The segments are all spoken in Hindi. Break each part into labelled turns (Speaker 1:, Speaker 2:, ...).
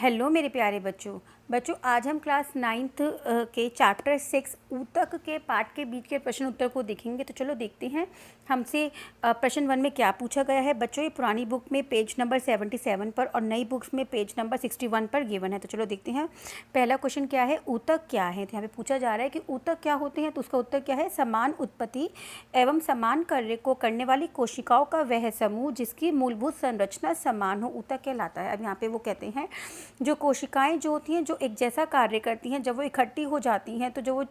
Speaker 1: हेलो मेरे प्यारे बच्चों आज हम क्लास 9th के चैप्टर 6 ऊतक के पाठ के बीच के प्रश्न उत्तर को देखेंगे। तो चलो देखते हैं हमसे प्रश्न 1 में क्या पूछा गया है। बच्चों ये पुरानी बुक में पेज नंबर 77 पर और नई बुक्स में पेज नंबर 61 पर गिवन है। तो चलो देखते हैं पहला क्वेश्चन क्या है, ऊतक क्या है। तो यहाँ पे पूछा जा रहा है कि ऊतक क्या होते हैं। तो उसका उत्तर क्या है, समान उत्पत्ति एवं समान कार्य को करने वाली कोशिकाओं का वह समूह जिसकी मूलभूत संरचना समान हो, ऊतक कहलाता है। अब यहाँ पे वो कहते हैं जो कोशिकाएं जो होती हैं जो एक जैसा कार्य करती हैं, जब वो इकट्ठी हो जाती हैं तो जो वो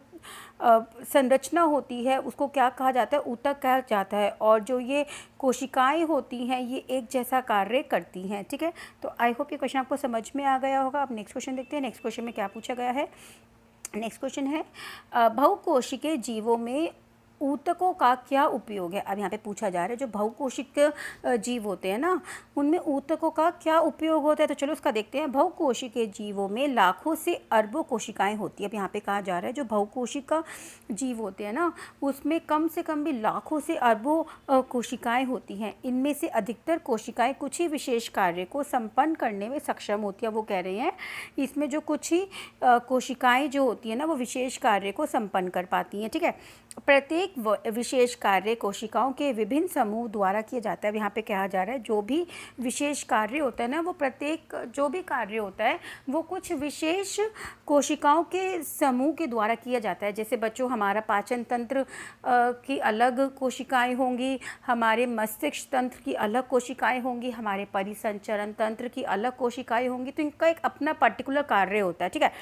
Speaker 1: संरचना होती है उसको क्या कहा जाता है, ऊतक कहा जाता है। और जो ये कोशिकाएं होती हैं ये एक जैसा कार्य करती हैं। ठीक है, तो आई होप ये क्वेश्चन आपको समझ में आ गया होगा। अब नेक्स्ट क्वेश्चन देखते हैं। नेक्स्ट क्वेश्चन में क्या पूछा गया है। नेक्स्ट क्वेश्चन है बहुकोशिकीय जीवों में ऊतकों का क्या उपयोग है। अब यहाँ पे पूछा जा रहा है जो बहुकोशिक जीव होते हैं ना उनमें ऊतकों का क्या उपयोग होता है। तो चलो उसका देखते हैं। बहुकोशिकीय जीवों में लाखों से अरबों कोशिकाएं होती है। अब यहाँ पे कहा जा रहा है जो बहुकोशिक जीव होते हैं ना उसमें कम से कम भी लाखों से अरबों कोशिकाएं होती हैं। इनमें से अधिकतर कोशिकाएं कुछ ही विशेष कार्य को संपन्न करने में सक्षम होती है। वो कह रहे हैं इसमें जो कुछ ही कोशिकाएं जो होती हैं ना वो विशेष कार्य को संपन्न कर पाती हैं। ठीक है, प्रत्येक विशेष कार्य कोशिकाओं के विभिन्न समूह द्वारा किया जाता है। अब यहाँ पे कहा जा रहा है जो भी विशेष कार्य होता है ना वो प्रत्येक जो भी कार्य होता है वो कुछ विशेष कोशिकाओं के समूह के द्वारा किया जाता है। जैसे बच्चों हमारा पाचन तंत्र की अलग कोशिकाएं होंगी, हमारे मस्तिष्क तंत्र की अलग कोशिकाएं होंगी, हमारे परिसंचरण तंत्र की अलग कोशिकाएं होंगी। तो इनका एक अपना पर्टिकुलर कार्य होता है। ठीक है,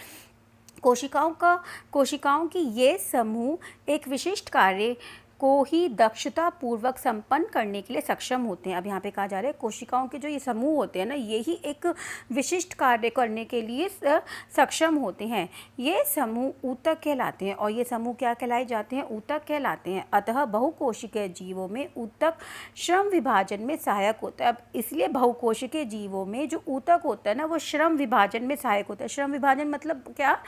Speaker 1: कोशिकाओं की ये समूह एक विशिष्ट कार्य को ही दक्षता पूर्वक संपन्न करने के लिए सक्षम होते हैं। अब यहाँ पे कहा जा रहा है कोशिकाओं के जो ये समूह होते हैं ना ये ही एक विशिष्ट कार्य करने के लिए सक्षम होते हैं। ये समूह ऊतक कहलाते हैं। और ये समूह क्या कहलाए जाते हैं, ऊतक कहलाते हैं। अतः बहुकोशिकीय जीवों में ऊतक श्रम विभाजन में सहायक होता है। अब इसलिए बहुकोशिकीय जीवों में जो ऊतक होता है ना वो श्रम विभाजन में सहायक होता है। श्रम विभाजन मतलब क्या,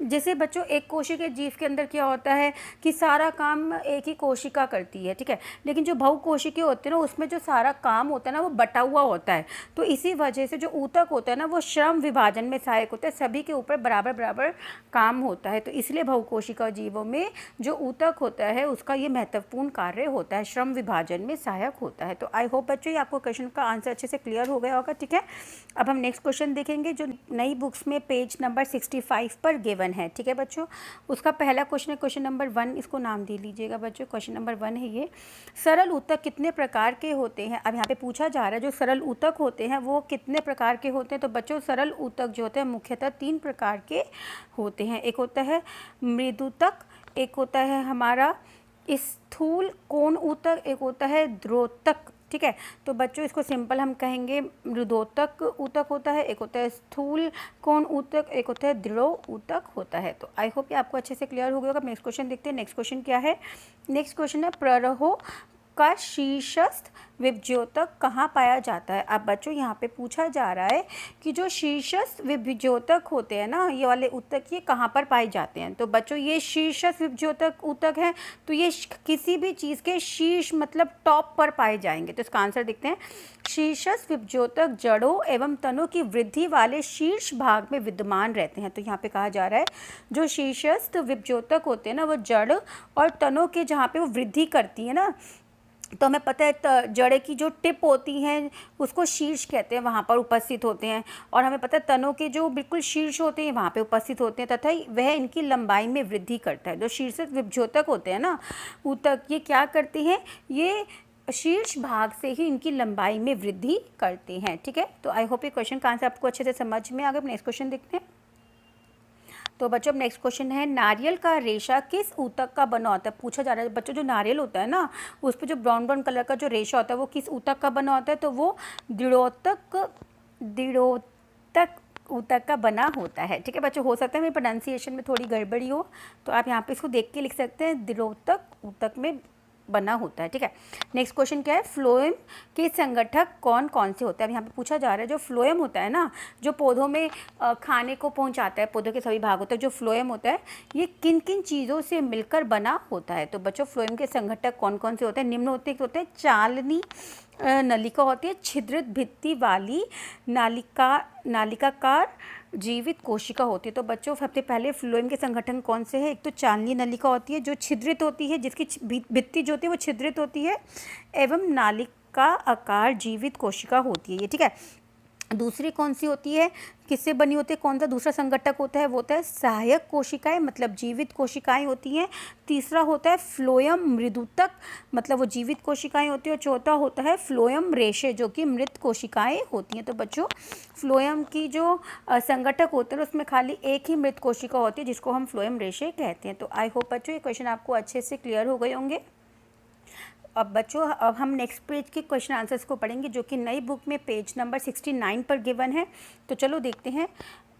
Speaker 1: जैसे बच्चों एक कोशिकीय जीव के अंदर क्या होता है कि सारा काम एक ही कोशिका करती है। ठीक है, लेकिन जो बहुकोशिकीय होते हैं ना उसमें जो सारा काम होता है ना वो बटा हुआ होता है। तो इसी वजह से जो ऊतक होता है ना वो श्रम विभाजन में सहायक होता है, सभी के ऊपर बराबर बराबर काम होता है। तो इसलिए बहुकोशिकीय जीवों में जो ऊतक होता है उसका ये महत्वपूर्ण कार्य होता है, श्रम विभाजन में सहायक होता है। तो आई होप बच्चों ये आपको क्वेश्चन का आंसर अच्छे से क्लियर हो गया होगा। ठीक है, अब हम नेक्स्ट क्वेश्चन देखेंगे जो नई बुक्स में पेज नंबर 65 पर गिवन है। ठीक है बच्चों, उसका पहला क्वेश्चन है क्वेश्चन नंबर 1, इसको नाम दे लीजिएगा बच्चों। क्वेश्चन नंबर 1 है ये, सरल ऊतक कितने प्रकार के होते हैं। अब यहाँ पे पूछा जा रहा है जो सरल ऊतक होते हैं वो कितने प्रकार के होते हैं। तो बच्चों सरल ऊतक जो होते हैं मुख्यतः 3 प्रकार के होते हैं। एक होता है मृदूतक, एक होता है हमारा स्थूल कोण ऊतक, एक होता है द्रोतक। ठीक है, तो बच्चों इसको सिंपल हम कहेंगे मृदोतक ऊतक होता है, एक होता है स्थूल कोण ऊतक, एक होता है दृढ़ ऊतक होता है। तो आई होप ये आपको अच्छे से क्लियर हो गया होगा। नेक्स्ट क्वेश्चन देखते हैं। नेक्स्ट क्वेश्चन क्या है, नेक्स्ट क्वेश्चन है प्ररहो का शीर्षस्थ विभज्योतक कहाँ पाया जाता है। अब बच्चों यहाँ पे पूछा जा रहा है कि जो शीर्षस्थ विभज्योतक होते हैं ना ये वाले ऊतक ये कहाँ पर पाए जाते हैं। तो बच्चों ये शीर्षस्थ विभज्योतक ऊतक हैं तो ये किसी भी चीज़ के शीर्ष मतलब टॉप पर पाए जाएंगे। तो इसका आंसर देखते हैं। शीर्षस्थ विभज्योतक जड़ों एवं तनों की वृद्धि वाले शीर्ष भाग में विद्यमान रहते हैं। तो यहाँ पे कहा जा रहा है जो शीर्षस्थ विभज्योतक होते हैं ना वो जड़ और तनों के जहाँ पे वो वृद्धि करती है ना, तो हमें पता है जड़े की जो टिप होती हैं उसको शीर्ष कहते हैं, वहाँ पर उपस्थित होते हैं। और हमें पता है तनों के जो बिल्कुल शीर्ष होते हैं वहाँ पे उपस्थित होते हैं तथा वह इनकी लंबाई में वृद्धि करता है। जो शीर्षस्थ विभज्योतक होते हैं ना ऊतक ये क्या करते हैं, ये शीर्ष भाग से ही इनकी लंबाई में वृद्धि करते हैं। ठीक है, तो आई होप ये क्वेश्चन का आंसर आपको अच्छे से समझ में आ गया। नेक्स्ट क्वेश्चन देखते हैं। तो बच्चों अब नेक्स्ट क्वेश्चन है नारियल का रेशा किस ऊतक का बना होता है। पूछा जा रहा है बच्चों जो नारियल होता है ना उस पर जो ब्राउन ब्राउन कलर का जो रेशा होता है वो किस ऊतक का बना होता है। तो वो दृढ़ोतक ऊतक का बना होता है। ठीक है बच्चों, हो सकता है मेरी प्रोनाउंसिएशन में थोड़ी गड़बड़ी हो तो आप यहाँ पे इसको देख के लिख सकते हैं, दृढ़ोतक ऊतक में बना होता है। ठीक है, नेक्स्ट क्वेश्चन क्या है, फ्लोएम के संगठक कौन कौन से होते हैं। अब यहाँ पे पूछा जा रहा है जो फ्लोएम होता है ना जो पौधों में खाने को पहुँचाता है, पौधों के सभी भागों तक जो फ्लोएम होता है ये किन किन चीज़ों से मिलकर बना होता है। तो बच्चों फ्लोएम के संगठक कौन कौन से होते हैं, निम्न होते हैं चालनी, नलिका होती है छिद्रित भित्ति वाली नालिकाकार जीवित कोशिका होती है। तो बच्चों सबसे पहले फ्लोएम के संगठन कौन से हैं? एक तो चालनीय नलिका होती है जो छिद्रित होती है, जिसकी भित्ति जो होती है वो छिद्रित होती है, एवं नालिका आकार जीवित कोशिका होती है ये, ठीक है। दूसरी कौन सी होती है, किससे बनी होती है, कौन सा दूसरा संगठक होता है? वो होता है सहायक कोशिकाएं, मतलब जीवित कोशिकाएं होती हैं। तीसरा होता है फ्लोएम मृदुतक, मतलब वो जीवित कोशिकाएं होती हैं। और चौथा होता है फ्लोएम रेशे, जो कि मृत कोशिकाएं होती हैं। तो बच्चों फ्लोएम की जो संगठक होते हैं उसमें खाली एक ही मृत कोशिका होती है जिसको हम फ्लोएम रेशे कहते हैं। तो आई होप बच्चों ये क्वेश्चन आपको अच्छे से क्लियर हो गए होंगे। अब बच्चों अब हम नेक्स्ट पेज के क्वेश्चन आंसर्स को पढ़ेंगे जो कि नई बुक में पेज नंबर 69 पर गिवन है। तो चलो देखते हैं।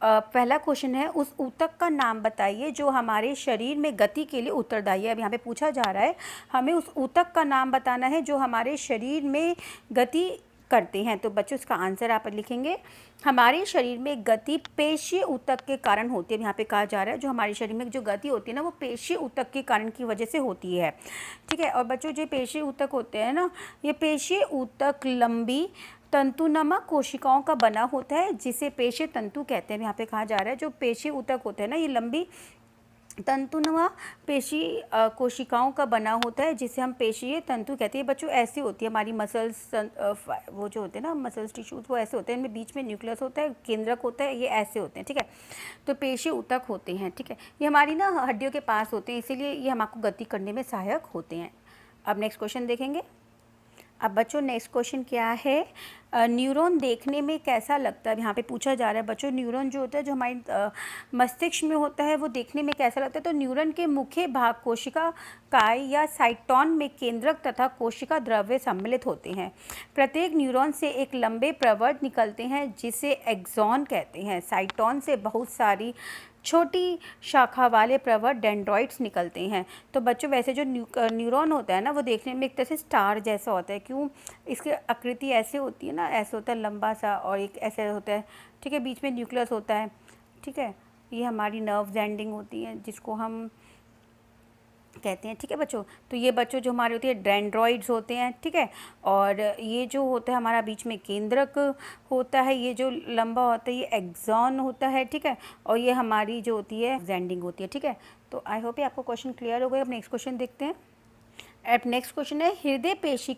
Speaker 1: पहला क्वेश्चन है, उस ऊतक का नाम बताइए जो हमारे शरीर में गति के लिए उत्तरदायी है। अब यहाँ पे पूछा जा रहा है हमें उस ऊतक का नाम बताना है जो हमारे शरीर में गति करते हैं। तो बच्चों इसका आंसर आप लिखेंगे, हमारे शरीर में गति पेशीय ऊतक के कारण होती है। यहाँ पे कहा जा रहा है जो हमारे शरीर में जो गति होती है ना वो पेशीय ऊतक के कारण की वजह से होती है, ठीक है। और बच्चों जो पेशीय ऊतक होते हैं ना, ये पेशीय ऊतक लंबी तंतुनमा कोशिकाओं का बना होता है जिसे पेशीय तंतु कहते हैं। यहाँ पे कहा जा रहा है जो पेशीय ऊतक होते हैं ना ये लंबी तंतुनुमा पेशी कोशिकाओं का बना होता है जिसे हम पेशीय तंतु कहते हैं। बच्चों ऐसी होती है हमारी मसल्स, वो जो होते हैं ना मसल्स टिश्यूज वो ऐसे होते हैं, इनमें बीच में न्यूक्लियस होता है, केंद्रक होता है, ये ऐसे होते हैं, ठीक है। तो पेशीय ऊतक होते हैं, ठीक है। ये हमारी ना हड्डियों के पास होते हैं, इसीलिए ये हमको गति करने में सहायक होते हैं। अब नेक्स्ट क्वेश्चन देखेंगे। अब बच्चों नेक्स्ट क्वेश्चन क्या है, न्यूरॉन देखने में कैसा लगता है? यहाँ पे पूछा जा रहा है बच्चों न्यूरॉन जो होता है जो हमारी मस्तिष्क में होता है वो देखने में कैसा लगता है? तो न्यूरॉन के मुख्य भाग कोशिका काय या साइटोन में केंद्रक तथा कोशिका द्रव्य सम्मिलित होते हैं। प्रत्येक न्यूरॉन से एक लंबे प्रवर्त निकलते हैं जिसे एक्सॉन कहते हैं। साइटोन से बहुत सारी छोटी शाखा वाले प्रवर्त डेंड्रॉइड्स निकलते हैं। तो बच्चों वैसे जो न्यूरॉन होता है ना वो देखने में एक तरह से स्टार जैसा होता है। क्यों? इसकी आकृति ऐसे होती है ना, ऐसे होता है लंबा सा और एक ऐसे होता है, ठीक है, बीच में न्यूक्लियस होता है, ठीक है। ये हमारी नर्व्स एंडिंग होती हैं जिसको हम कहते हैं, ठीक है बच्चों। तो ये बच्चों जो हमारे होती है डेंड्रॉइड्स होते हैं, ठीक है। और ये जो होता है हमारा बीच में केंद्रक होता है, ये जो लंबा होता है ये एक्सॉन होता है, ठीक है। और ये हमारी जो होती है एंडिंग होती है, ठीक है। तो आई होप ये आपको क्वेश्चन क्लियर हो गए। अब नेक्स्ट क्वेश्चन देखते हैं। अब नेक्स्ट क्वेश्चन है, हृदय पेशी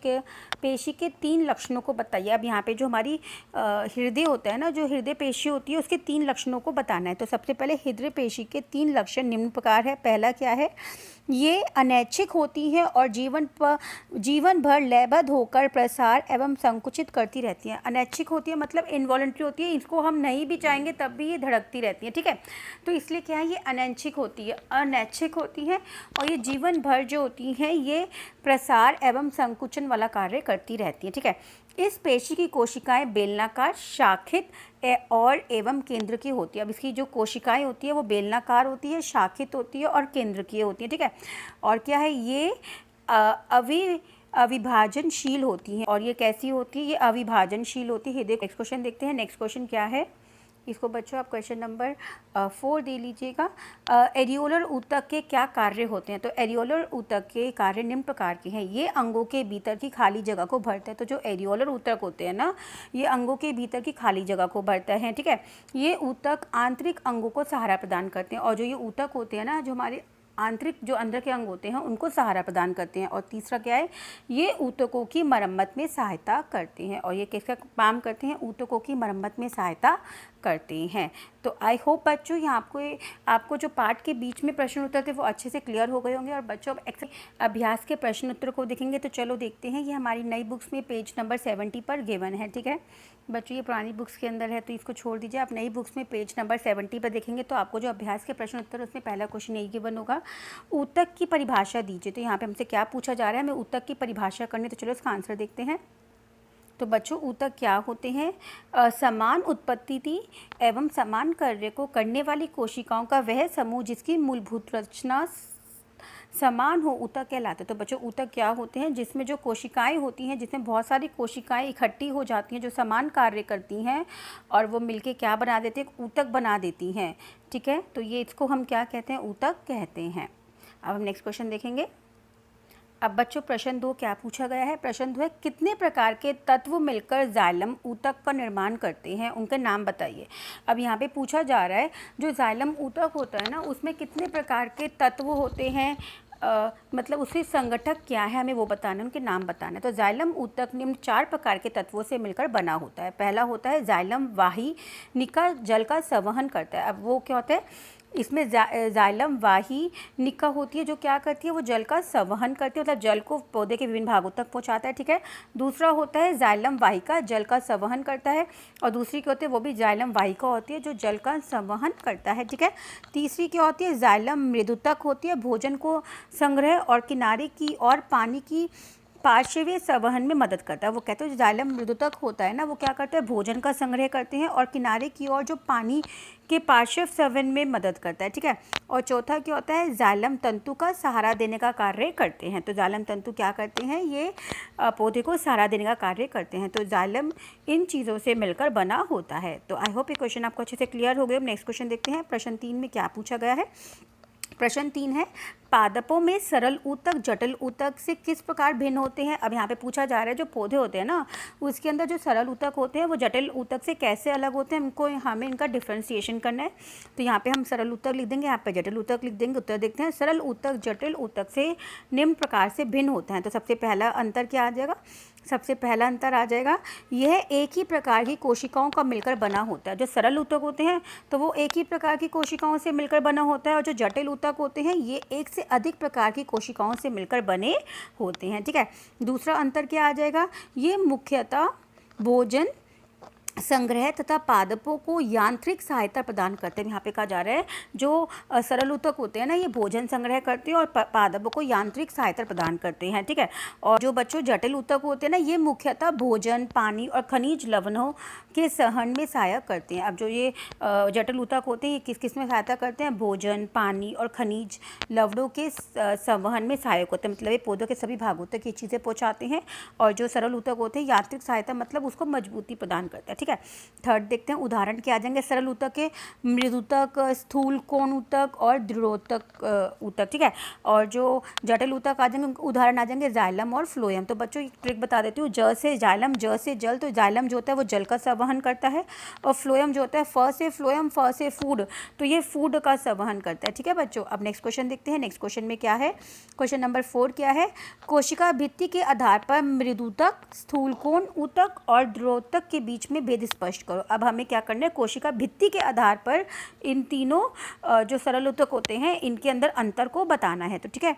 Speaker 1: के 3 लक्षणों को बताइए। अब यहाँ पे जो हमारी हृदय होता है ना, जो हृदय पेशी होती है उसके 3 लक्षणों को बताना है। तो सबसे पहले हृदय पेशी के 3 लक्षण निम्न प्रकार है। पहला क्या है, ये अनैच्छिक होती हैं और जीवन भर लयबद्ध होकर प्रसार एवं संकुचित करती रहती हैं। अनैच्छिक होती है मतलब इनवॉलंटरी होती है, इसको हम नहीं भी चाहेंगे तब भी ये धड़कती रहती है, ठीक है। तो इसलिए क्या है, ये अनैच्छिक होती है, अनैच्छिक होती है और ये जीवन भर जो होती हैं ये प्रसार एवं संकुचन वाला कार्य करती रहती है, ठीक है। इस पेशी की कोशिकाएं बेलनाकार, शाखित और एवं केंद्रकीय होती है। अब इसकी जो कोशिकाएं होती है वो बेलनाकार होती है, शाखित होती है और केंद्रकीय होती है, ठीक है। और क्या है, ये अविभाजनशील होती हैं। और ये कैसी होती है, ये अविभाजनशील होती है। नेक्स्ट क्वेश्चन देखते हैं। नेक्स्ट क्वेश्चन क्या है, इसको बच्चों आप क्वेश्चन नंबर 4 दे लीजिएगा। एरियोलर ऊतक के क्या कार्य होते हैं? तो एरियोलर ऊतक के कार्य निम्न प्रकार के हैं। ये अंगों के भीतर की खाली जगह को भरता है। तो जो एरियोलर ऊतक होते हैं ना, ये अंगों के भीतर की खाली जगह को भरता है, ठीक है। ये ऊतक आंतरिक अंगों को सहारा प्रदान करते हैं। और जो ये ऊतक होते हैं ना, जो हमारे आंतरिक जो अंदर के अंग होते हैं उनको सहारा प्रदान करते हैं। और तीसरा क्या है, ये ऊतकों की मरम्मत में सहायता करते हैं। और ये किसका काम करते हैं? ऊतकों की मरम्मत में सहायता करते हैं। तो आई होप बच्चों यहाँ आपको जो पार्ट के बीच में प्रश्न उत्तर थे वो अच्छे से क्लियर हो गए होंगे। और बच्चों अब अभ्यास के प्रश्न उत्तर को देखेंगे। तो चलो देखते हैं। ये हमारी नई बुक्स में पेज नंबर 70 पर गिवन है, ठीक है बच्चों। ये पुरानी बुक्स के अंदर है तो इसको छोड़ दीजिए। आप नई बुक्स में पेज नंबर 70 पर देखेंगे तो आपको जो अभ्यास के प्रश्न उत्तर उसमें पहला क्वेश्चन यही गिवन होगा, ऊतक की परिभाषा दीजिए। तो यहाँ पे हमसे क्या पूछा जा रहा है, हमें ऊतक की परिभाषा करनी। तो चलो इसका आंसर देखते हैं। तो बच्चों ऊतक क्या होते हैं? समान उत्पत्ति थी एवं समान कार्य को करने वाली कोशिकाओं का वह समूह जिसकी मूलभूत रचना समान हो, ऊतक कहलाते हैं। तो बच्चों ऊतक क्या होते हैं? जिसमें जो कोशिकाएं होती हैं, जिसमें बहुत सारी कोशिकाएं इकट्ठी हो जाती हैं जो समान कार्य करती हैं और वो मिलके क्या बना देती हैं? ऊतक बना देती हैं, ठीक है। तो ये इसको हम क्या कहते हैं? ऊतक कहते हैं। अब हम नेक्स्ट क्वेश्चन देखेंगे। अब बच्चों प्रश्न 2 क्या पूछा गया है। प्रश्न 2 है कितने प्रकार के तत्व मिलकर जाइलम ऊतक का निर्माण करते हैं, उनके नाम बताइए। अब यहाँ पे पूछा जा रहा है जो जाइलम ऊतक होता है ना उसमें कितने प्रकार के तत्व होते हैं, मतलब उसके संगठक क्या है हमें वो बताना है, उनके नाम बताना है। तो जाइलम ऊतक निम्न 4 प्रकार के तत्वों से मिलकर बना होता है। पहला होता है जाइलम वाहिनिका, जल का संवहन करता है। अब वो क्या होता है, इसमें जाइलम वाहिनिका होती है जो क्या करती है, वो जल का संवहन करती है, मतलब जल को पौधे के विभिन्न भागों तक पहुंचाता है। ठीक है। दूसरा होता है जाइलम वाहिका, जल का संवहन करता है। और दूसरी क्या होती है, वो भी जाइलम वाहिका होती है जो जल का संवहन करता है। ठीक है। तीसरी क्या होती है, जाइलम मृदुतक होती है, भोजन को संग्रह और किनारे की और पानी की पार्श्वीय संवहन में मदद करता है। वो कहते हैं जो जाइलम मृदुतक होता है ना वो क्या करता है, भोजन का संग्रह करते हैं और किनारे की ओर जो पानी के पार्श्व संवहन में मदद करता है। ठीक है। और चौथा क्या होता है, जाइलम तंतु का सहारा देने का कार्य करते हैं। तो जाइलम तंतु क्या करते हैं, ये पौधे को सहारा देने का कार्य करते हैं। तो जाइलम इन चीज़ों से मिलकर बना होता है। तो आई होप ये क्वेश्चन आपको अच्छे से क्लियर हो गए। अब नेक्स्ट क्वेश्चन देखते हैं। प्रश्न 3 में क्या पूछा गया है। प्रश्न 3 है पादपों में सरल ऊतक जटिल ऊतक से किस प्रकार भिन्न होते हैं। अब यहाँ पे पूछा जा रहा है जो पौधे होते हैं ना उसके अंदर जो सरल ऊतक होते हैं वो जटिल ऊतक से कैसे अलग होते हैं, हमको हमें इनका डिफ्रेंसिएशन करना है। तो यहाँ पे हम सरल ऊतक लिख देंगे, यहाँ पे जटिल ऊतक लिख देंगे। उत्तर देखते हैं। सरल ऊतक जटिल ऊतक से निम्न प्रकार से भिन्न होते हैं। तो सबसे पहला अंतर क्या आ जाएगा, सबसे पहला अंतर आ जाएगा यह एक ही प्रकार की कोशिकाओं का मिलकर बना होता है। जो सरल ऊतक होते हैं तो वो एक ही प्रकार की कोशिकाओं से मिलकर बना होता है और जो जटिल ऊतक होते हैं ये एक से अधिक प्रकार की कोशिकाओं से मिलकर बने होते हैं। ठीक है। दूसरा अंतर क्या आ जाएगा, ये मुख्यतः भोजन संग्रह तथा पादपों को यांत्रिक सहायता प्रदान करते हैं। यहाँ पे कहा जा रहा है जो सरल ऊतक होते हैं ना ये भोजन संग्रह करते हैं और पादपों को यांत्रिक सहायता प्रदान करते हैं। ठीक है। और जो बच्चों जटिल ऊतक होते हैं ना ये मुख्यतः भोजन पानी और खनिज लवणों के सहन में सहायक करते हैं। अब जो ये जटिल ऊतक होते हैं ये किस किस में सहायता करते हैं, भोजन पानी और खनिज लवणों के संवहन में सहायक होते हैं, मतलब ये पौधों के सभी भागों तक ये चीज़ें पहुँचाते हैं। और जो सरल ऊतक होते हैं यांत्रिक सहायता मतलब उसको मजबूती प्रदान करते हैं। ठीक है। थर्ड देखते हैं उदाहरण क्या आ जाएंगे सरल ऊतक के, मृदुतक, स्थूल कोण ऊतक और दृढ़ोतक ऊतक। ठीक है। और जो जटिल ऊतक आ जाएंगे उदाहरण आ जाएंगे जाइलम और फ्लोएम। तो बच्चों एक ट्रिक बता देती हूँ, ज से जाइलम ज से जल। तो जाइलम जो होता है वो जल का संवहन करता है और फ्लोएम जो होता है फ से फ्लोएम, फ से फूड, तो ये फूड का संवहन करता है। ठीक है बच्चों। अब नेक्स्ट क्वेश्चन देखते हैं। नेक्स्ट क्वेश्चन में क्या है, क्वेश्चन नंबर 4 क्या है, कोशिका भित्ति के आधार पर मृदुतक, स्थूल कोण ऊतक और दृढ़ोतक के बीच में भेद स्पष्ट करो। अब हमें क्या करना है, कोशिका भित्ति के आधार पर इन तीनों जो सरल ऊतक होते हैं इनके अंदर अंतर को बताना है। तो ठीक है,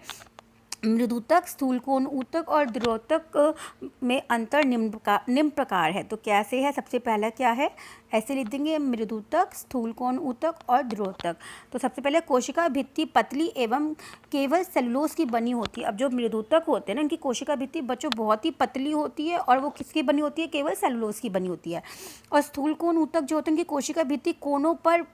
Speaker 1: मृदुतक, स्थूल कोण ऊतक और दृढ़ोतक में अंतर निम्न प्रकार है। तो कैसे है, सबसे पहला क्या है, ऐसे लिख देंगे मृदुतक, स्थूल कोण ऊतक और दृढ़ोतक। तो सबसे पहले कोशिका भित्ति पतली एवं केवल सेलुलोज की बनी होती है। अब जो मृदुतक होते हैं ना इनकी कोशिका भित्ति बच्चों बहुत ही पतली होती है और वो किसकी बनी होती है, केवल सेलुलोज की बनी होती है। और स्थूल कोण ऊतक जो होते हैं इनकी कोशिका भित्ति कोनों पर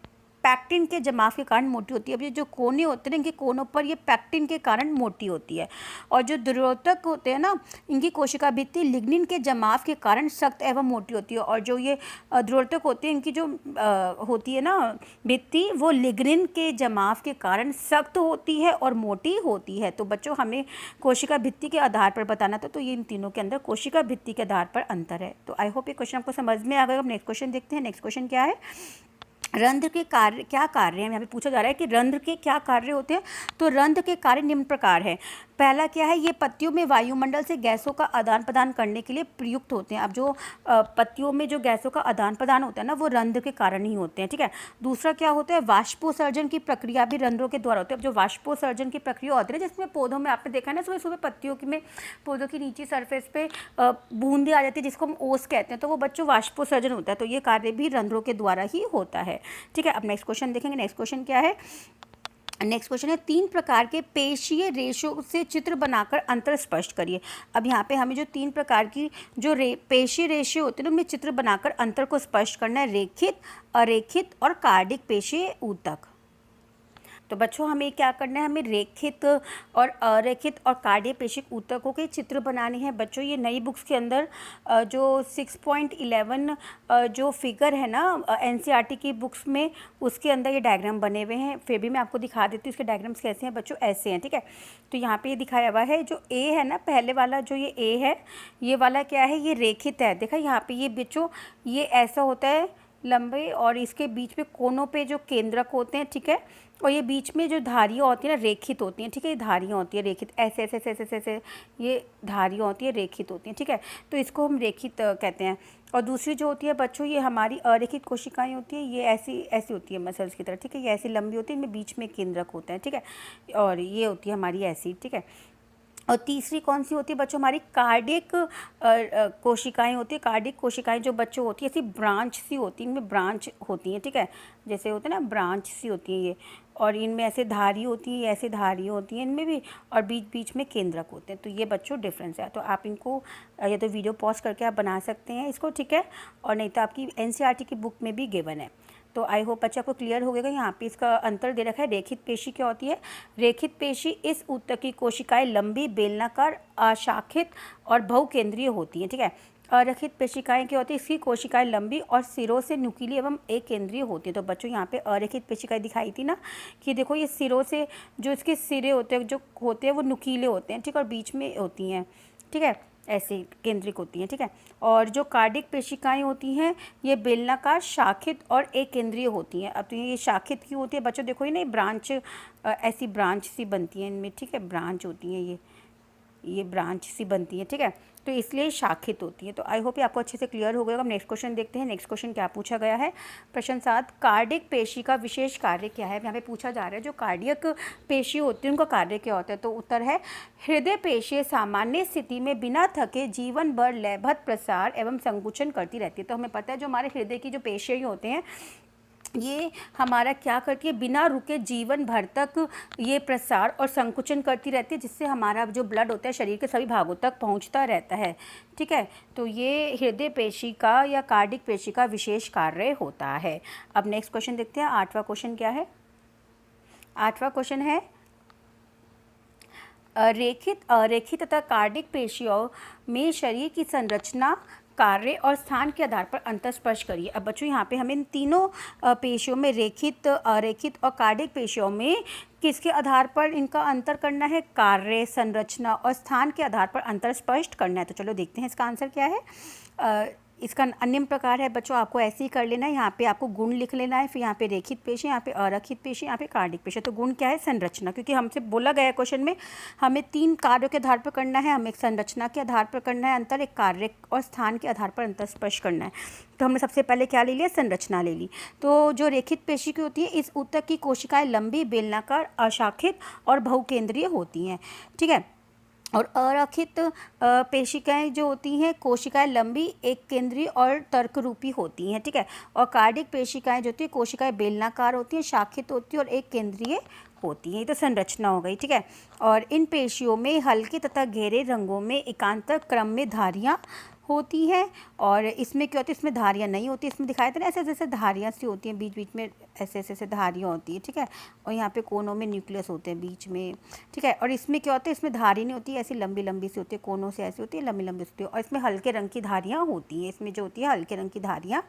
Speaker 1: पैक्टिन के जमाव के कारण मोटी होती है। अब ये जो कोने होते हैं इनके कोनों पर ये पैक्टिन के कारण मोटी होती है। और जो दृढ़ोतक होते हैं ना इनकी कोशिका भित्ति लिग्निन के जमाव के कारण सख्त एवं मोटी होती है। और जो ये दृढ़ोतक होते हैं इनकी जो होती है ना भित्ति वो लिग्निन के जमाव के कारण सख्त होती है और मोटी होती है। तो बच्चों हमें कोशिका भित्ति के आधार पर बताना था, तो ये इन तीनों के अंदर कोशिका भित्ति के आधार पर अंतर है। तो आई होप ये क्वेश्चन आपको समझ में आ गया। अब नेक्स्ट क्वेश्चन देखते हैं। नेक्स्ट क्वेश्चन क्या है, रंध्र के कार्य क्या कार्य हैं। यहाँ पे पूछा जा रहा है कि रंध्र के क्या कार्य होते हैं। तो रंध्र के कार्य निम्न प्रकार है। पहला क्या है, ये पत्तियों में वायुमंडल से गैसों का आदान प्रदान करने के लिए प्रयुक्त होते हैं। अब जो पत्तियों में जो गैसों का आदान प्रदान होता है ना वो रंध्र के कारण ही होते हैं। ठीक है। दूसरा क्या होता है, वाष्पोत्सर्जन की प्रक्रिया भी रंध्रों के द्वारा होती है। अब जो वाष्पोत्सर्जन की प्रक्रिया होती है जिसमें पौधों में आपने देखा है ना सुबह सुबह पत्तियों में पौधों की नीचे सरफेस पे बूंदें आ जाती है जिसको हम ओस कहते हैं, तो वो बच्चों वाष्पोत्सर्जन होता है। तो ये कार्य भी रंध्रों के द्वारा ही होता है। ठीक है। अब नेक्स्ट क्वेश्चन देखेंगे। नेक्स्ट क्वेश्चन क्या है, नेक्स्ट क्वेश्चन है 3 प्रकार के पेशीय रेशों से चित्र बनाकर अंतर स्पष्ट करिए। अब यहाँ पे हमें जो 3 प्रकार की जो पेशीय रेशे होते हैं उनमें चित्र बनाकर अंतर को स्पष्ट करना है, रेखित, अरेखित और कार्डिक पेशीय ऊतक। तो बच्चों हमें क्या करना है, हमें रेखित और अरेखित और कार्यपेशिक ऊतकों के चित्र बनाने हैं। बच्चों ये नई बुक्स के अंदर जो 6.11 जो फिगर है ना एनसीईआरटी की बुक्स में, उसके अंदर ये डायग्राम बने हुए हैं। फिर भी मैं आपको दिखा देती हूँ इसके डायग्राम्स कैसे हैं बच्चों, ऐसे हैं, ठीक है। तो यहाँ पे ये दिखाया हुआ है, जो ए है ना पहले वाला, जो ये ए है, ये वाला क्या है, ये रेखित है। देखा यहाँ पे ये बच्चों ये ऐसा होता है लंबे, और इसके बीच में कोनों पे जो केंद्रक होते हैं, ठीक है, और ये बीच में जो धारियाँ होती हैं ना रेखित होती हैं, ठीक है, ये धारियाँ होती हैं रेखित, ऐसे ऐसे ऐसे ऐसे ऐसे ये धारियाँ होती हैं रेखित होती हैं, ठीक है। तो इसको हम रेखित कहते हैं। और दूसरी जो होती है बच्चों, ये हमारी अरेखित कोशिकाएं होती हैं, ये ऐसी ऐसी होती है मसल्स की तरह, ठीक है, ये ऐसी लंबी होती है, इनमें बीच में केंद्रक होता है, ठीक है, और ये होती है हमारी ऐसी, ठीक है। और तीसरी कौन सी होती है बच्चों, हमारी कार्डियक कोशिकाएं होती है। कार्डियक कोशिकाएं जो बच्चों होती है ऐसी ब्रांच सी होती हैं, इनमें ब्रांच होती हैं, ठीक है, जैसे होते हैं ना ब्रांच सी होती हैं ये, और इनमें ऐसे धारी होती है, ऐसे धारी होती हैं इनमें भी, और बीच बीच में केंद्रक होते हैं। तो ये बच्चों डिफरेंस है। तो आप इनको या तो वीडियो पॉज करके आप बना सकते हैं इसको, ठीक है, और नहीं तो आपकी एनसीईआरटी की बुक में भी गिवन है। तो आई होप बच्चा आपको क्लियर हो गया। यहाँ पे इसका अंतर दे रखा है। रेखित पेशी क्या होती है, रेखित पेशी इस ऊतक की कोशिकाएं लंबी, बेलनाकार, अशाखित और बहुकेंद्रीय होती हैं, ठीक है। अरेखित पेशिकाएं क्या होती है, इसकी कोशिकाएं लंबी और सिरों से नुकीली एवं एक केंद्रीय होती है। तो बच्चों यहाँ पे अरेखित पेशिकाएं दिखाई थी ना, कि देखो ये सिरों से जो इसके सिरे होते हैं, जो होते हैं वो नुकीले होते हैं, ठीक है, और बीच में होती हैं, ठीक है, ऐसे केंद्रिक होती हैं, ठीक है। और जो कार्डिक पेशिकाएं होती हैं ये बेलनाकार, शाखित और एक केंद्रीय होती हैं। अब तो ये शाखित क्यों होती है बच्चों, देखो ये ना ब्रांच ऐसी ब्रांच सी बनती है इनमें, ठीक है, ब्रांच होती हैं ये ब्रांच सी बनती है, ठीक है, तो इसलिए शाखित होती है। तो आई होप ये आपको अच्छे से क्लियर हो गया। अब नेक्स्ट क्वेश्चन देखते हैं। नेक्स्ट क्वेश्चन क्या पूछा गया है, प्रश्न 7, कार्डिक पेशी का विशेष कार्य क्या है। यहाँ पे पूछा जा रहा है जो कार्डियक पेशी होती है उनका कार्य क्या होता है। तो उत्तर है, हृदय पेशी सामान्य स्थिति में बिना थके जीवन भर लयबद्ध प्रसार एवं संकुचन करती रहती है। तो हमें पता है जो हमारे हृदय की जो पेशियाँ होते हैं ये हमारा क्या करती है, बिना रुके जीवन भर तक ये प्रसार और संकुचन करती रहती है, जिससे हमारा जो ब्लड होता है शरीर के सभी भागों तक पहुंचता रहता है, ठीक है। तो ये हृदय पेशी का या कार्डिक पेशी का विशेष कार्य होता है। अब नेक्स्ट क्वेश्चन देखते हैं। 8वां क्वेश्चन क्या है, 8वां क्वेश्चन है, रेखित, अरेखित तथा कार्डिक पेशियों में शरीर की संरचना, कार्य और स्थान के आधार पर अंतर स्पष्ट करिए। अब बच्चों यहाँ पे हमें इन तीनों पेशियों में, रेखित, अरेखित और कार्डिक पेशियों में किसके आधार पर इनका अंतर करना है, कार्य, संरचना और स्थान के आधार पर अंतर स्पष्ट करना है। तो चलो देखते हैं इसका आंसर क्या है। इसका अन्य प्रकार है बच्चों, आपको ऐसे ही कर लेना है। यहाँ पे आपको गुण लिख लेना है, फिर यहाँ पे रेखित पेशी, यहाँ पे अरेखित पेशी, यहाँ पे कार्डिक पेशी। तो गुण क्या है, संरचना, क्योंकि हमसे बोला गया है क्वेश्चन में हमें 3 कार्यों के आधार पर करना है, हमें एक संरचना के आधार पर करना है अंतर, एक कार्य और स्थान के आधार पर अंतर स्पष्ट करना है। तो हमने सबसे पहले क्या ले लिया, संरचना ले ली। तो जो रेखित पेशी की होती है, इस ऊतक की कोशिकाएं लंबी, बेलनाकार, अशाखित और बहुकेंद्रीय होती हैं, ठीक है। और अरेखित पेशिकाएं जो होती हैं, कोशिकाएं लंबी, एक केंद्रीय और तर्करूपी होती हैं, ठीक है। और कार्डिक पेशिकाएं जो होती है, कोशिकाएं बेलनाकार होती हैं, शाखित होती हैं और एक केंद्रीय होती हैं। ये तो संरचना हो गई, ठीक है। और इन पेशियों में हल्के तथा गहरे रंगों में एकांतर क्रम में धारियाँ होती हैं, और इसमें क्या होती है, इसमें धारियाँ नहीं होती, इसमें दिखाया था ना ऐसे जैसे धारियाँ सी होती हैं, बीच बीच में ऐसे ऐसे ऐसे धारियाँ होती हैं, ठीक है। और यहाँ पे कोनों में न्यूक्लियस होते हैं बीच में, ठीक है। और इसमें क्या होता है, इसमें धारी नहीं होती, ऐसी लंबी लंबी सी होती है, कोनों से ऐसी होती है, लंबी लंबी सी होती है। और इसमें हल्के रंग की धारियाँ होती हैं, इसमें जो होती है हल्के रंग की धारियाँ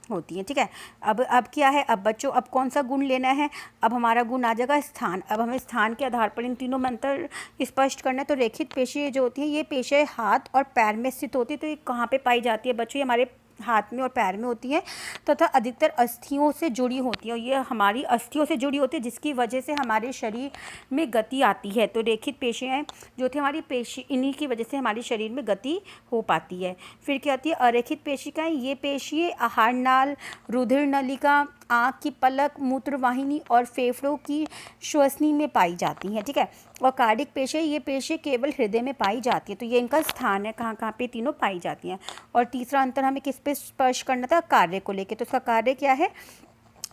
Speaker 1: होती हैं, ठीक है। अब क्या है, अब बच्चों अब कौन सा गुण लेना है, अब हमारा गुण आ जाएगा स्थान। अब हमें स्थान के आधार पर इन तीनों में अंतर स्पष्ट करना है। तो रेखित पेशी जो होती हैं ये पेशियाँ हाथ और पैर में स्थित होती है। तो ये कहाँ पे पाई जाती है बच्चों, ये हमारे हाथ में और पैर में होती हैं, तथा अधिकतर अस्थियों से जुड़ी होती हैं। और ये हमारी अस्थियों से जुड़ी होती है, जिसकी वजह से हमारे शरीर में गति आती है। तो रेखित पेशियाँ जो थी हमारी पेशी, इन्हीं की वजह से हमारे शरीर में गति हो पाती है। फिर क्या आती है अरेखित पेशिकाएँ, ये पेशियाँ आहार नाल, रुधिर नलिका, आँख की पलक, मूत्रवाहिनी और फेफड़ों की श्वसनी में पाई जाती हैं, ठीक है। और कार्डिक पेशियाँ, ये पेशियाँ केवल हृदय में पाई जाती है। तो ये इनका स्थान है, कहाँ कहाँ पे तीनों पाई जाती हैं। और तीसरा अंतर हमें किस पे स्पर्श करना था, कार्य को लेके। तो उसका कार्य क्या है,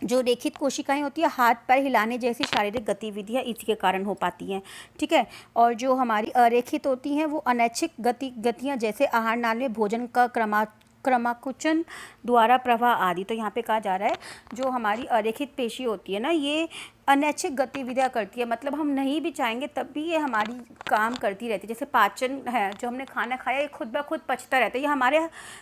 Speaker 1: जो रेखित कोशिकाएं होती है हाथ पैर हिलाने जैसी शारीरिक गतिविधियां इसी के कारण हो पाती हैं, ठीक है। और जो हमारी अरेखित होती हैं वो अनैच्छिक गतियां, जैसे आहार नाल में भोजन का क्रमाकुचन द्वारा प्रवाह आदि। तो यहाँ पे कहा जा रहा है जो हमारी अरेखित पेशी होती है ना, ये अनैच्छिक गतिविधियाँ करती है, मतलब हम नहीं भी चाहेंगे तब भी ये हमारी काम करती रहती है। जैसे पाचन है, जो हमने खाना खाया ये खुद ब खुद पचता रहता है, ये हमारे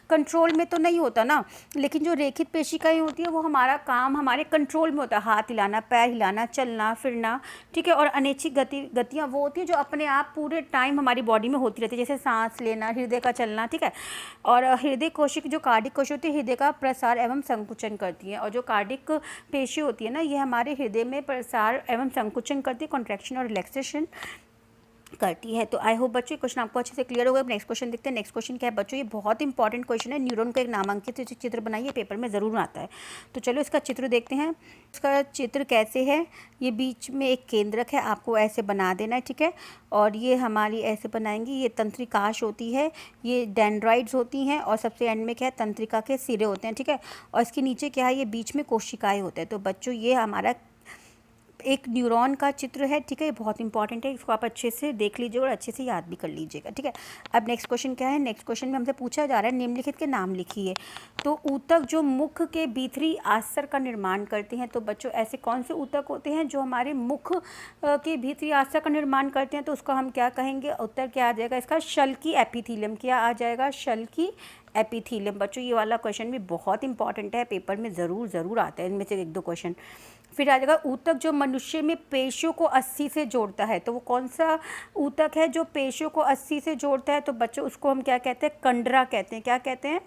Speaker 1: कंट्रोल में तो नहीं होता ना, लेकिन जो रेखित पेशिकाएँ होती है वो हमारा काम हमारे कंट्रोल में होता है, हाथ हिलाना, पैर हिलाना, चलना फिरना, ठीक है। और अनैच्छिक गतियाँ वो होती है जो अपने आप पूरे टाइम हमारी बॉडी में होती रहती है, जैसे सांस लेना, हृदय का चलना, ठीक है। और हृदय कोशिका जो कार्डिक कोशिका होती है हृदय का प्रसार एवं संकुचन करती है, और जो कार्डिक पेशी होती है ना ये हमारे हृदय में प्रसार एवं संकुचन करती है, कॉन्ट्रैक्शन और रिलैक्सेशन करती है। तो आई होप बच्चों ये क्वेश्चन आपको अच्छे से क्लियर हो गया। नेक्स्ट क्वेश्चन देखते हैं। नेक्स्ट क्वेश्चन क्या है बच्चों, ये बहुत इंपॉर्टेंट क्वेश्चन है, न्यूरॉन का एक नामांकित चित्र बनाइए, पेपर में ज़रूर आता है। तो चलो इसका चित्र देखते हैं। इसका चित्र कैसे है, ये बीच में एक केंद्रक है, आपको ऐसे बना देना है, ठीक है। और ये हमारी ऐसे बनाएंगी, ये तंत्रिकाश होती है, ये डेंड्राइड्स होती हैं, और सबसे एंड में क्या है तंत्रिका के सिरे होते हैं, ठीक है। और इसके नीचे क्या है, ये बीच में कोशिकाएँ होते हैं। तो बच्चों ये हमारा एक न्यूरॉन का चित्र है, ठीक है। ये बहुत इंपॉर्टेंट है, इसको आप अच्छे से देख लीजिएगा और अच्छे से याद भी कर लीजिएगा, ठीक है। अब नेक्स्ट क्वेश्चन क्या है, नेक्स्ट क्वेश्चन में हमसे पूछा जा रहा है निम्नलिखित के नाम लिखिए। तो ऊतक जो मुख के भीतरी आस्तर का निर्माण करते हैं, तो बच्चों ऐसे कौन से ऊतक होते हैं जो हमारे मुख के भीतरी आस्तर का निर्माण करते हैं, तो उसको हम क्या कहेंगे, उत्तर क्या आ जाएगा इसका, शल्की एपिथीलियम। क्या आ जाएगा, शल्की एपिथीलियम। बच्चों ये वाला क्वेश्चन भी बहुत इंपॉर्टेंट है, पेपर में ज़रूर आता है, इनमें से एक दो क्वेश्चन। फिर आ जाएगा ऊतक जो मनुष्य में पेशियों को अस्थि से जोड़ता है, तो वो कौन सा ऊतक है जो पेशियों को अस्थि से जोड़ता है, तो बच्चों उसको हम क्या कहते हैं, कंडरा कहते हैं। क्या कहते हैं,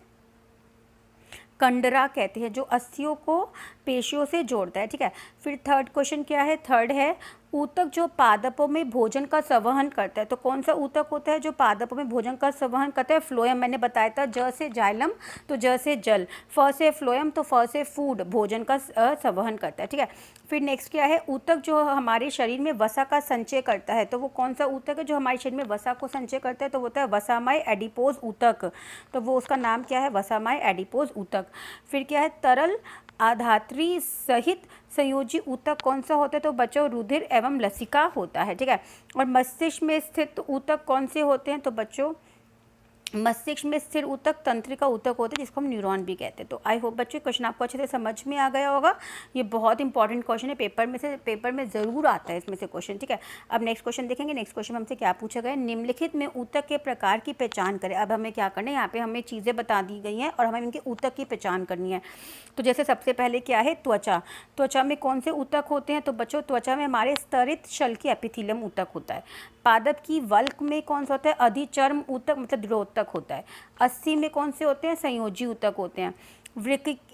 Speaker 1: कंडरा कहते हैं, जो अस्थियों को पेशियों से जोड़ता है, ठीक है। फिर थर्ड क्वेश्चन क्या है, थर्ड है ऊतक जो पादपों में भोजन का संवहन करता है, तो कौन सा ऊतक होता है जो पादपों में भोजन का संवहन करता है, फ्लोएम। मैंने बताया था ज से जाइलम, तो ज से जल, फ से फ्लोएम, तो फ से फूड, भोजन का संवहन करता है, ठीक है। फिर नेक्स्ट क्या है, ऊतक जो हमारे शरीर में वसा का संचय करता है, तो वो कौन सा ऊतक है जो हमारे शरीर में वसा को संचय करता है, तो वो होता है वसामय एडिपोज ऊतक, तो वो उसका नाम क्या है, वसामय एडिपोज ऊतक। फिर क्या है, तरल आधात्री सहित संयोजी ऊतक कौन सा होता है, तो बच्चों रुधिर एवं लसिका होता है, ठीक है। और मस्तिष्क में स्थित ऊतक कौन से होते हैं, तो बच्चों मस्तिष्क में स्थिर ऊतक तंत्रिका ऊतक होते हैं, जिसको हम न्यूरॉन भी कहते हैं। तो आई होप बच्चों क्वेश्चन आपको अच्छे से समझ में आ गया होगा। ये बहुत इंपॉर्टेंट क्वेश्चन है, पेपर में ज़रूर आता है इसमें से क्वेश्चन, ठीक है। अब नेक्स्ट क्वेश्चन देखेंगे। नेक्स्ट क्वेश्चन में हमसे क्या पूछा गया है, निम्नलिखित में ऊतक के प्रकार की पहचान करें। अब हमें क्या करना है, यहाँ पे हमें चीज़ें बता दी गई हैं और हमें इनके ऊतक की पहचान करनी है। तो जैसे सबसे पहले क्या है, त्वचा। त्वचा में कौन से ऊतक होते हैं, तो बच्चों त्वचा में हमारे स्तरित शल्की एपिथीलियम ऊतक होता है। पादप की वल्क में कौन सा होता है, अधिचर्म ऊतक मतलब दृढ़ोतक होता है। अस्थि में कौन से होते हैं, संयोजी ऊतक होते हैं।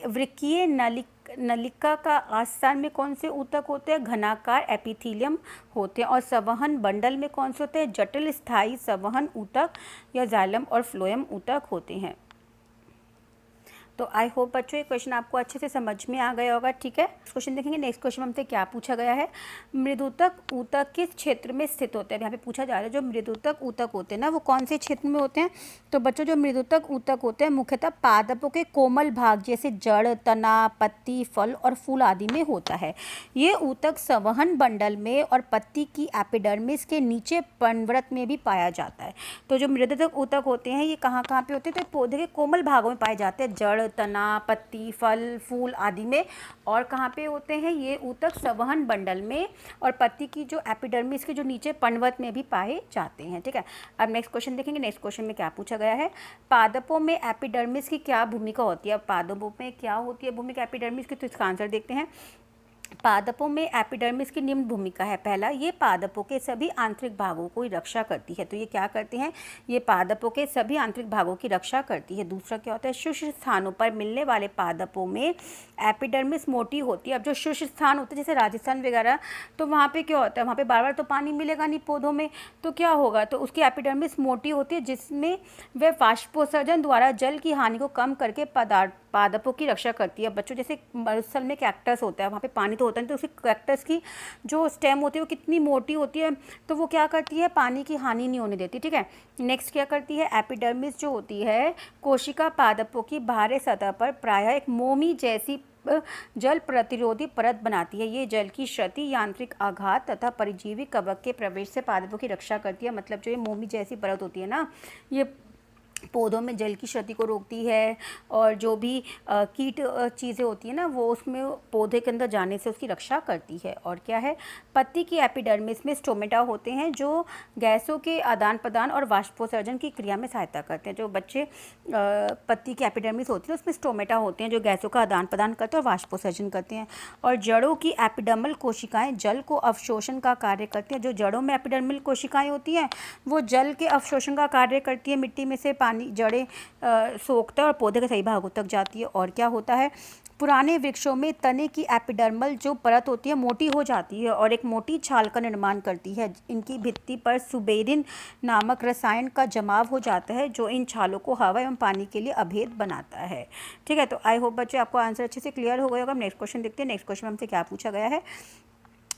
Speaker 1: वृक्कीय नलिका का आस्थान में कौन से ऊतक होते हैं, घनाकार एपिथीलियम होते हैं। और संवहन बंडल में कौन से होते हैं, जटिल स्थायी संवहन ऊतक या जाइलम और फ्लोएम ऊतक होते हैं। तो आई होप बच्चों ये क्वेश्चन आपको अच्छे से समझ में आ गया होगा, ठीक है। नेक्स्ट क्वेश्चन देखेंगे। नेक्स्ट क्वेश्चन में हमसे क्या पूछा गया है, मृदुतक ऊतक किस क्षेत्र में स्थित होते हैं। यहाँ पे पूछा जा रहा है जो मृदुतक ऊतक होते हैं ना वो कौन से क्षेत्र में होते हैं, तो बच्चों जो मृदुतक ऊतक होते हैं मुख्यतः पादपों के कोमल भाग जैसे जड़, तना, पत्ती, फल और फूल आदि में होता है। ये ऊतक संवहन बंडल में और पत्ती की एपिडर्मिस के नीचे पर्णवृत्त में भी पाया जाता है। तो जो मृदुतक ऊतक होते हैं ये कहाँ पे होते हैं, तो पौधे के कोमल भागों में पाए जाते हैं, जड़, तना, पत्ती, फल, फूल आदि में। और कहाँ पे होते हैं ये ऊतक, संवहन बंडल में और पत्ती की जो एपिडर्मिस के जो नीचे पर्णवृत्त में भी पाए जाते हैं, ठीक है। अब नेक्स्ट क्वेश्चन देखेंगे। नेक्स्ट क्वेश्चन में क्या पूछा गया है, पादपों में एपिडर्मिस की क्या भूमिका होती है। पादपों में क्या होती है भूमिका एपिडर्मिस की, तो इसका आंसर देखते हैं। पादपों में एपिडर्मिस की निम्न भूमिका है। पहला, ये पादपों के सभी आंतरिक भागों की रक्षा करती है, तो ये क्या करते हैं, ये पादपों के सभी आंतरिक भागों की रक्षा करती है। दूसरा क्या होता है, शुष्क स्थानों पर मिलने वाले पादपों में एपिडर्मिस मोटी होती है। अब जो शुष्क स्थान होते हैं जैसे राजस्थान वगैरह, तो वहाँ पे क्या होता है, वहाँ पे बार बार तो पानी मिलेगा नहीं पौधों में, तो क्या होगा, तो उसकी एपिडर्मिस मोटी होती है जिसमें वह वाष्पोत्सर्जन द्वारा जल की हानि को कम करके पादपों की रक्षा करती है। बच्चों जैसे मरुस्थल में कैक्टस होता है, वहाँ पे पानी तो होता नहीं, तो उसकी कैक्टस की जो स्टेम होती है वो कितनी मोटी होती है, तो वो क्या करती है, पानी की हानि नहीं होने देती, ठीक है। नेक्स्ट क्या करती है, एपिडर्मिस जो होती है कोशिका पादपों की बाहरी सतह पर प्रायः एक मोमी जैसी जल प्रतिरोधी परत बनाती है। ये जल की क्षति, यांत्रिक आघात तथा परजीवी कवक के प्रवेश से पादपों की रक्षा करती है। मतलब जो ये मोमी जैसी परत होती है ना, ये पौधों में जल की क्षति को रोकती है, और जो भी कीट चीज़ें होती हैं ना वो उसमें पौधे के अंदर जाने से उसकी रक्षा करती है। और क्या है, पत्ती की एपिडर्मिस में स्टोमेटा होते हैं जो गैसों के आदान प्रदान और वाष्पोत्सर्जन की क्रिया में सहायता करते हैं। जो बच्चे पत्ती की एपिडर्मिस होती है उसमें स्टोमेटा होते हैं जो गैसों का आदान प्रदान करते हैं और वाष्पोत्सर्जन करते हैं। और जड़ों की एपिडर्मल कोशिकाएं जल को अवशोषण का कार्य करती हैं। जो जड़ों में एपिडर्मल कोशिकाएं होती हैं वो जल के अवशोषण का कार्य करती है, मिट्टी में से पानी जड़ें सोखता है और पौधे के सही भागों तक जाती है। और क्या होता है, पुराने वृक्षों में तने की एपिडर्मल जो परत होती है मोटी हो जाती है और एक मोटी छाल का निर्माण करती है। इनकी भित्ति पर सुबेरिन नामक रसायन का जमाव हो जाता है जो इन छालों को हवा एवं पानी के लिए अभेद बनाता है। ठीक है, तो आई होप बच्चे आपको आंसर अच्छे से क्लियर हो गया होगा। नेक्स्ट क्वेश्चन देखते हैं। नेक्स्ट क्वेश्चन हमसे क्या पूछा गया है।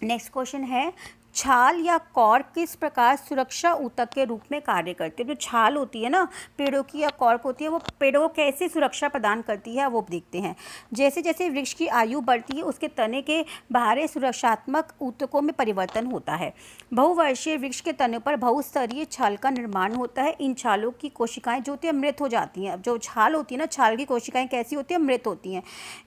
Speaker 1: नेक्स्ट क्वेश्चन है, छाल या कॉर्क किस प्रकार सुरक्षा ऊतक के रूप में कार्य करती है। जो छाल होती है ना पेड़ों की या कॉर्क होती है वो पेड़ों को कैसे सुरक्षा प्रदान करती है वो देखते हैं। जैसे जैसे वृक्ष की आयु बढ़ती है उसके तने के बाहरी सुरक्षात्मक ऊतकों में परिवर्तन होता है। बहुवर्षीय वृक्ष के तने पर बहुस्तरीय छाल का निर्माण होता है। इन छालों की कोशिकाएं जो होती है मृत हो जाती हैं। अब जो छाल होती है ना, छाल की कोशिकाएं कैसी होती है, मृत होती हैं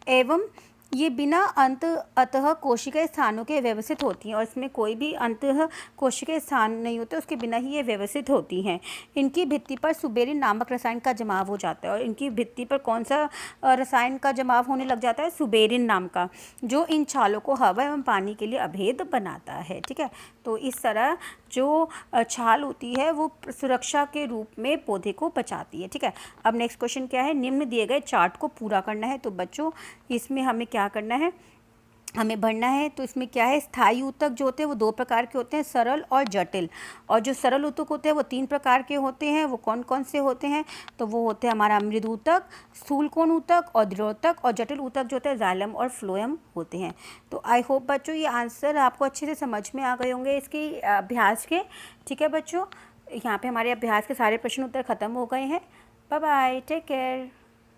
Speaker 1: एवं ये बिना अंतः कोशिकीय स्थानों के व्यवस्थित होती हैं। और इसमें कोई भी अंतः कोशिकीय स्थान नहीं होते, उसके बिना ही ये व्यवस्थित होती हैं। इनकी भित्ति पर सुबेरिन नामक रसायन का जमाव हो जाता है। और इनकी भित्ति पर कौन सा रसायन का जमाव होने लग जाता है, सुबेरिन नाम का, जो इन छालों को हवा एवं पानी के लिए अभेद बनाता है। ठीक है, तो इस तरह जो छाल होती है वो सुरक्षा के रूप में पौधे को बचाती है। ठीक है, अब नेक्स्ट क्वेश्चन क्या है, निम्न दिए गए चार्ट को पूरा करना है। तो बच्चों इसमें हमें क्या करना है, हमें भरना है। तो इसमें क्या है, स्थायी ऊतक जो होते हैं वो 2 प्रकार के होते हैं, सरल और जटिल। और जो सरल ऊतक होते हैं वो 3 प्रकार के होते हैं। वो कौन कौन से होते हैं, तो वो होते हैं हमारा मृदु ऊतक, स्थूल कोण ऊतक और दृढ़ ऊतक। और जटिल ऊतक जो होते हैं जाइलम और फ्लोएम होते हैं। तो आई होप बच्चों ये आंसर आपको अच्छे से समझ में आ गए होंगे इसके अभ्यास के। ठीक है बच्चों, यहाँ पे हमारे अभ्यास के सारे प्रश्न उत्तर खत्म हो गए हैं। Bye bye, take care.